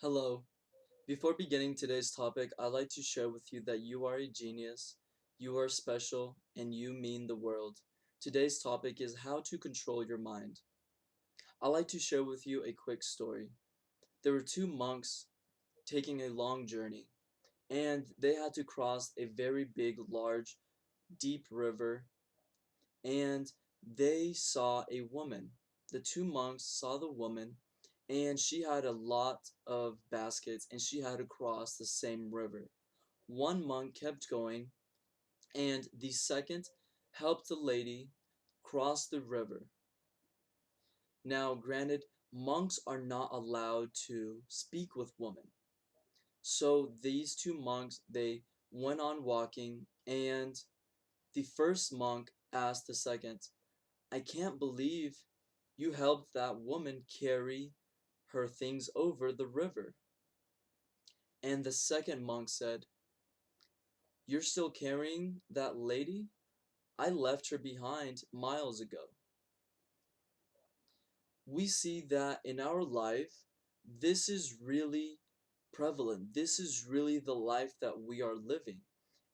Hello. Before beginning today's topic, I'd like to share with you that you are a genius, you are special, and you mean the world. Today's topic is how to control your mind. I'd like to share with you a quick story. There were two monks taking a long journey, and they had to cross a very big, large, deep river, and they saw a woman. The two monks saw the woman, and she had a lot of baskets, and she had to cross the same river. One monk kept going, and the second helped the lady cross the river. Now, granted, monks are not allowed to speak with women. So these two monks, they went on walking, and the first monk asked the second, I can't believe you helped that woman carry her things over the river. And the second monk said, You're still carrying that lady? I left her behind miles ago. We see that in our life, this is really prevalent. This is really the life that we are living.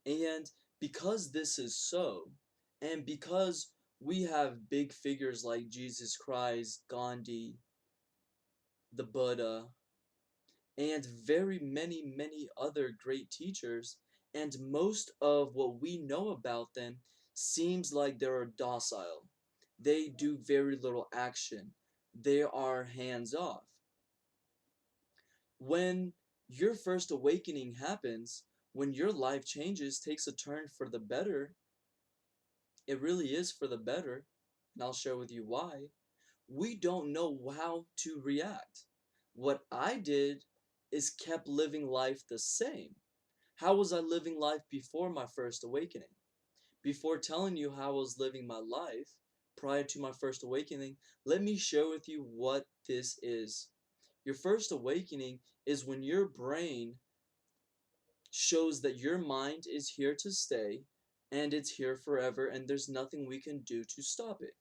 And because this is so, and because we have big figures like Jesus Christ, Gandhi, the Buddha, and very many other great teachers, and most of what we know about them seems like they're docile. They do very little action. They are hands off. When your first awakening happens, when your life changes, takes a turn for the better, it really is for the better, and I'll share with you why. We don't know how to react. What I did is kept living life the same. How was I living life before my first awakening? Before telling you how I was living my life prior to my first awakening, let me share with you what this is. Your first awakening is when your brain shows that your mind is here to stay and it's here forever and there's nothing we can do to stop it.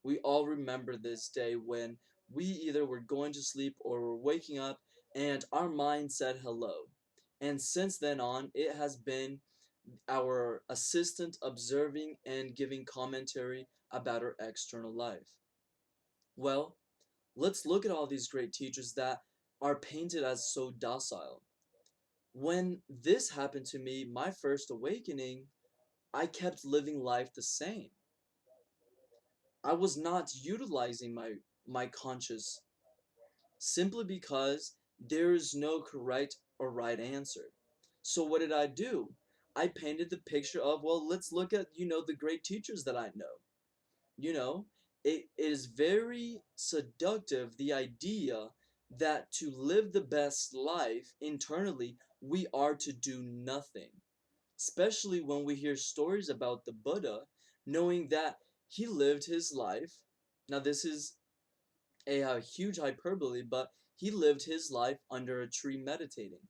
We all remember this day when we either were going to sleep or were waking up and our mind said hello. And since then on, it has been our assistant observing and giving commentary about our external life. Well, let's look at all these great teachers that are painted as so docile. When this happened to me, my first awakening, I kept living life the same. I was not utilizing my conscious simply because there is no correct or right answer. So what did I do? I painted the picture of, well, let's look at, the great teachers that I know. You know, it is very seductive, the idea that to live the best life internally, we are to do nothing. Especially when we hear stories about the Buddha, knowing that he lived his life. Now, this is a huge hyperbole, but he lived his life under a tree meditating.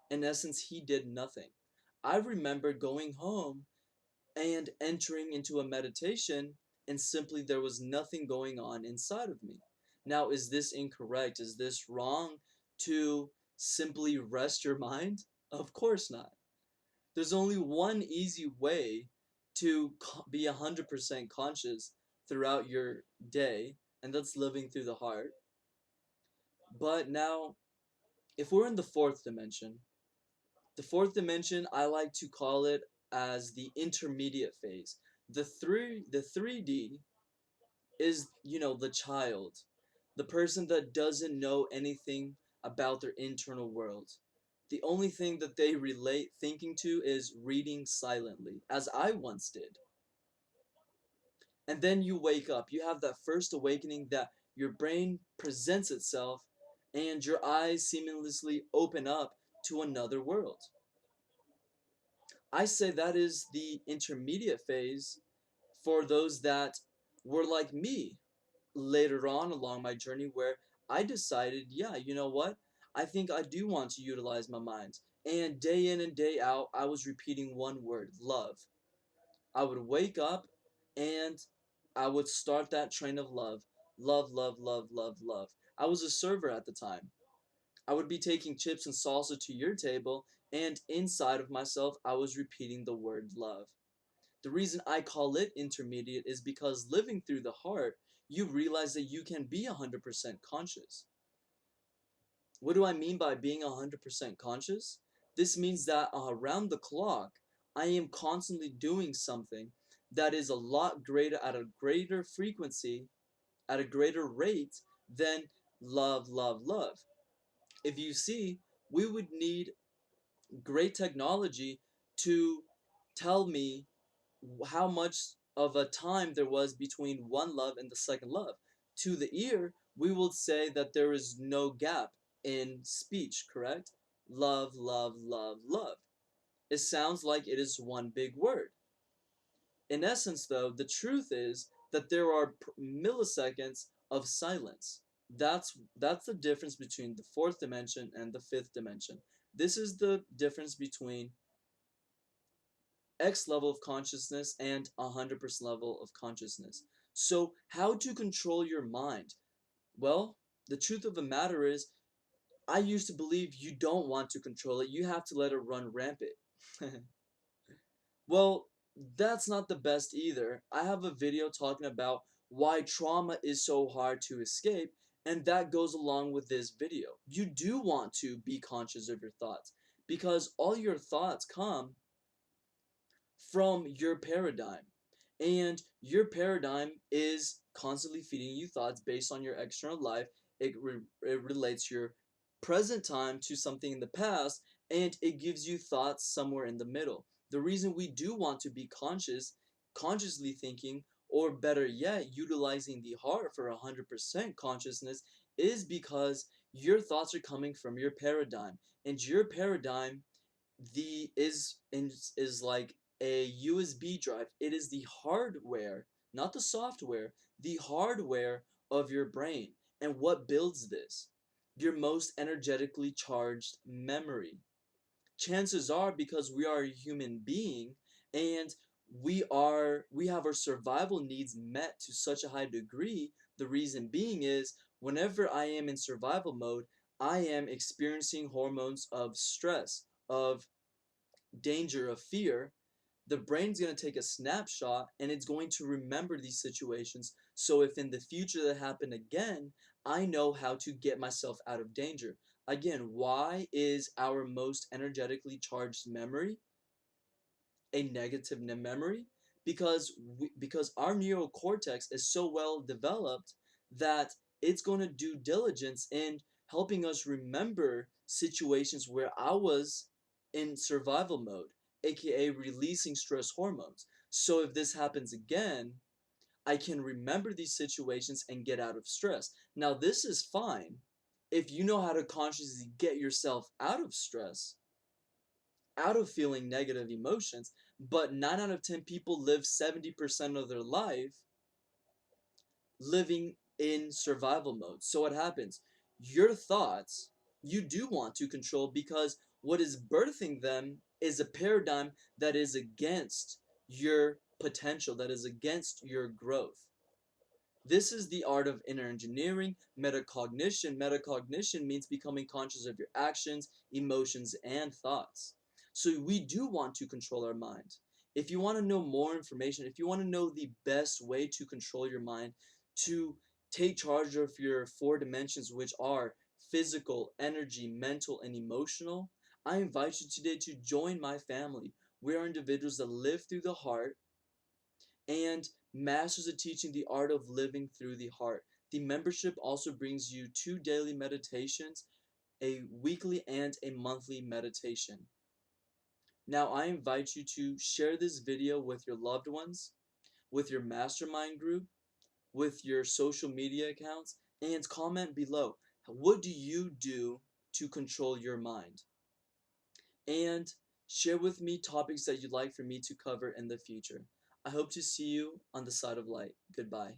In essence, he did nothing. I remember going home and entering into a meditation, and simply there was nothing going on inside of me. Now, is this incorrect? Is this wrong to simply rest your mind? Of course not. There's only one easy way to be 100% conscious throughout your day, and that's living through the heart. But now, if we're in the fourth dimension, I like to call it as the intermediate phase. The 3D is, the child, the person that doesn't know anything about their internal world. The only thing that they relate thinking to is reading silently, as I once did. And then you wake up. You have that first awakening that your brain presents itself and your eyes seamlessly open up to another world. I say that is the intermediate phase for those that were like me later on along my journey where I decided, yeah, you know what? I think I do want to utilize my mind. And day in and day out, I was repeating one word, love. I would wake up and I would start that train of love. Love, love, love, love, love. I was a server at the time. I would be taking chips and salsa to your table, and inside of myself, I was repeating the word love. The reason I call it intermediate is because living through the heart, you realize that you can be 100% conscious. What do I mean by being 100% conscious? This means that around the clock, I am constantly doing something that is a lot greater, at a greater frequency, at a greater rate than love, love, love. If you see, we would need great technology to tell me how much of a time there was between one love and the second love. To the ear, we will say that there is no gap in speech, correct? Love, love, love, love. It sounds like it is one big word. In essence, though, the truth is that there are milliseconds of silence. That's the difference between the fourth dimension and the fifth dimension. This is the difference between X level of consciousness and 100% level of consciousness. So, how to control your mind? Well, the truth of the matter is, I used to believe you don't want to control it, you have to let it run rampant. Well, that's not the best either. I have a video talking about why trauma is so hard to escape, and that goes along with this video. You do want to be conscious of your thoughts because all your thoughts come from your paradigm. And your paradigm is constantly feeding you thoughts based on your external life. It relates your present time to something in the past, and it gives you thoughts somewhere in the middle. The reason we do want to be consciously thinking, or better yet, utilizing the heart for 100% consciousness, is because your thoughts are coming from your paradigm. And your paradigm the is like a USB drive. It is the hardware, not the software, the hardware of your brain. And what builds this? Your most energetically charged memory. Chances are, because we are a human being and we have our survival needs met to such a high degree, the reason being is whenever I am in survival mode, I am experiencing hormones of stress, of danger, of fear. The brain's going to take a snapshot and it's going to remember these situations. So if in the future that happen again, I know how to get myself out of danger. Again, why is our most energetically charged memory a negative memory? Because our neocortex is so well developed that it's going to do diligence in helping us remember situations where I was in survival mode, aka releasing stress hormones. So if this happens again, I can remember these situations and get out of stress. Now, this is fine if you know how to consciously get yourself out of stress, out of feeling negative emotions, but 9 out of 10 people live 70% of their life living in survival mode. So what happens? Your thoughts, you do want to control because what is birthing them is a paradigm that is against your potential, that is against your growth. This is the art of inner engineering, metacognition. Metacognition means becoming conscious of your actions, emotions, and thoughts. So we do want to control our mind. If you want to know more information, if you want to know the best way to control your mind, to take charge of your four dimensions, which are physical, energy, mental, and emotional, I invite you today to join my family. We are individuals that live through the heart and masters of teaching the art of living through the heart. The membership also brings you 2 daily meditations, a weekly and a monthly meditation. Now I invite you to share this video with your loved ones, with your mastermind group, with your social media accounts, and comment below. What do you do to control your mind? And share with me topics that you'd like for me to cover in the future. I hope to see you on the side of light. Goodbye.